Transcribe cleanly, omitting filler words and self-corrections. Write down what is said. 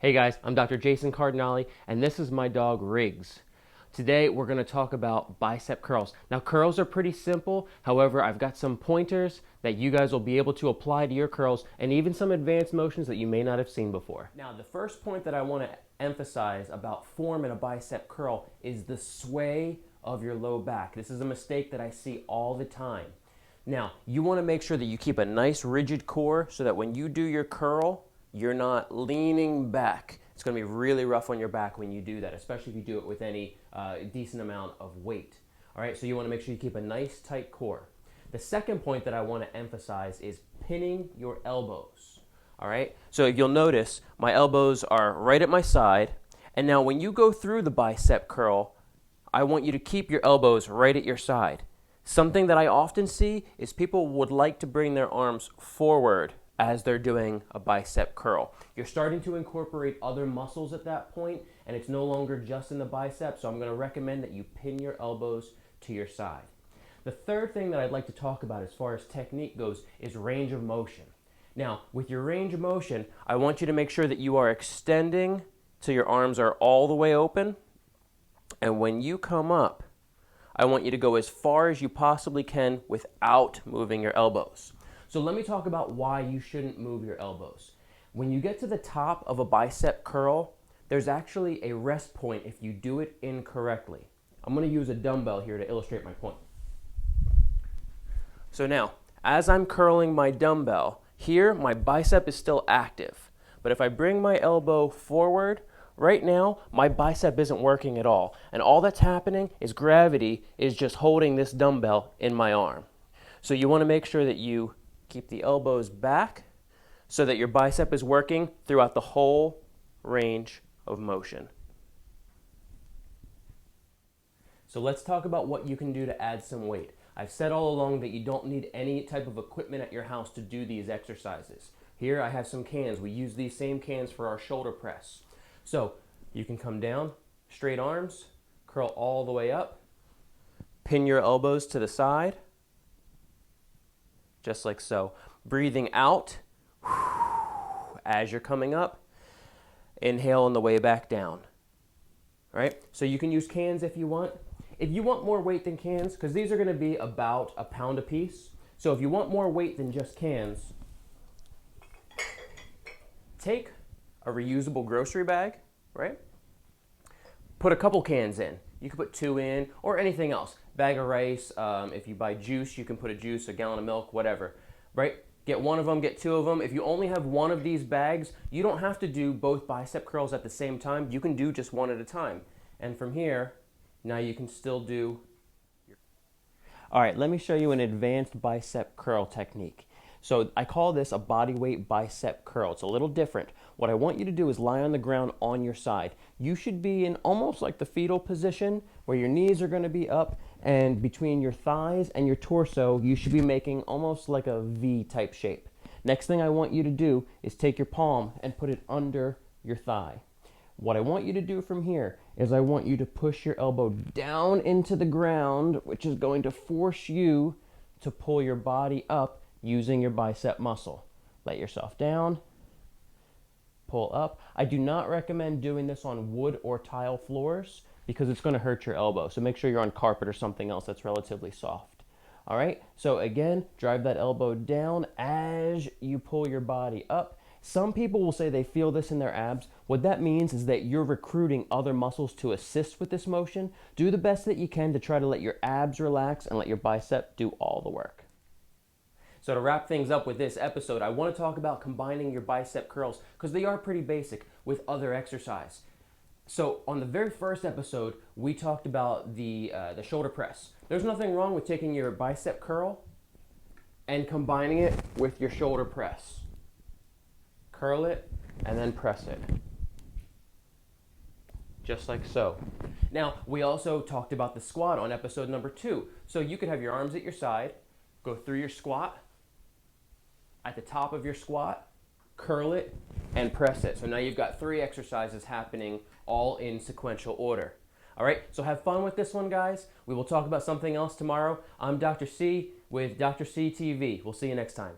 Hey guys, I'm Dr. Jason Cardinale, and this is my dog Riggs. Today we're going to talk about bicep curls. Now curls are pretty simple, however I've got some pointers that you guys will be able to apply to your curls and even some advanced motions that you may not have seen before. Now the first point that I want to emphasize about form in a bicep curl is the sway of your low back. This is a mistake that I see all the time. Now you want to make sure that you keep a nice rigid core so that when you do your curl, you're not leaning back. It's going to be really rough on your back when you do that, especially if you do it with any decent amount of weight. All right, so you want to make sure you keep a nice tight core. The second point that I want to emphasize is pinning your elbows. All right, so you'll notice my elbows are right at my side, and now when you go through the bicep curl, I want you to keep your elbows right at your side. Something that I often see is people would like to bring their arms forward as they're doing a bicep curl. You're starting to incorporate other muscles at that point, and it's no longer just in the bicep, so I'm going to recommend that you pin your elbows to your side. The third thing that I'd like to talk about as far as technique goes is range of motion. Now, with your range of motion, I want you to make sure that you are extending till your arms are all the way open, and when you come up, I want you to go as far as you possibly can without moving your elbows. So let me talk about why you shouldn't move your elbows. When you get to the top of a bicep curl, there's actually a rest point if you do it incorrectly. I'm going to use a dumbbell here to illustrate my point. So now, as I'm curling my dumbbell, here my bicep is still active. But if I bring my elbow forward, right now my bicep isn't working at all. And all that's happening is gravity is just holding this dumbbell in my arm. So you want to make sure that you keep the elbows back so that your bicep is working throughout the whole range of motion. So let's talk about what you can do to add some weight. I've said all along that you don't need any type of equipment at your house to do these exercises. Here I have some cans. We use these same cans for our shoulder press. So you can come down, straight arms, curl all the way up, pin your elbows to the side, just like so. Breathing out as you're coming up. Inhale on the way back down. All right? So you can use cans if you want. If you want more weight than cans, because these are going to be about a pound a piece. So if you want more weight than just cans, take a reusable grocery bag, right? Put a couple cans in. You can put 2 in or anything else. Bag of rice, if you buy juice, you can put a juice, a gallon of milk, whatever, right? Get 1 of them, get 2 of them. If you only have 1 of these bags, you don't have to do both bicep curls at the same time. You can do just 1 at a time. And from here, now you can still do All right, let me show you an advanced bicep curl technique. So I call this a body weight bicep curl. It's a little different. What I want you to do is lie on the ground on your side. You should be in almost like the fetal position where your knees are going to be up, and between your thighs and your torso, you should be making almost like a V type shape. Next thing I want you to do is take your palm and put it under your thigh. What I want you to do from here is I want you to push your elbow down into the ground, which is going to force you to pull your body up using your bicep muscle. Let yourself down, pull up. I do not recommend doing this on wood or tile floors because it's going to hurt your elbow. So make sure you're on carpet or something else that's relatively soft. All right, so again, drive that elbow down as you pull your body up. Some people will say they feel this in their abs. What that means is that you're recruiting other muscles to assist with this motion. Do the best that you can to try to let your abs relax and let your bicep do all the work. So to wrap things up with this episode, I want to talk about combining your bicep curls because they are pretty basic with other exercise. So on the very first episode, we talked about the shoulder press. There's nothing wrong with taking your bicep curl and combining it with your shoulder press. Curl it and then press it. Just like so. Now, we also talked about the squat on episode number 2. So you could have your arms at your side, go through your squat, at the top of your squat, curl it, and press it. So now you've got 3 exercises happening all in sequential order. All right, so have fun with this one, guys. We will talk about something else tomorrow. I'm Dr. C with Dr. C TV. We'll see you next time.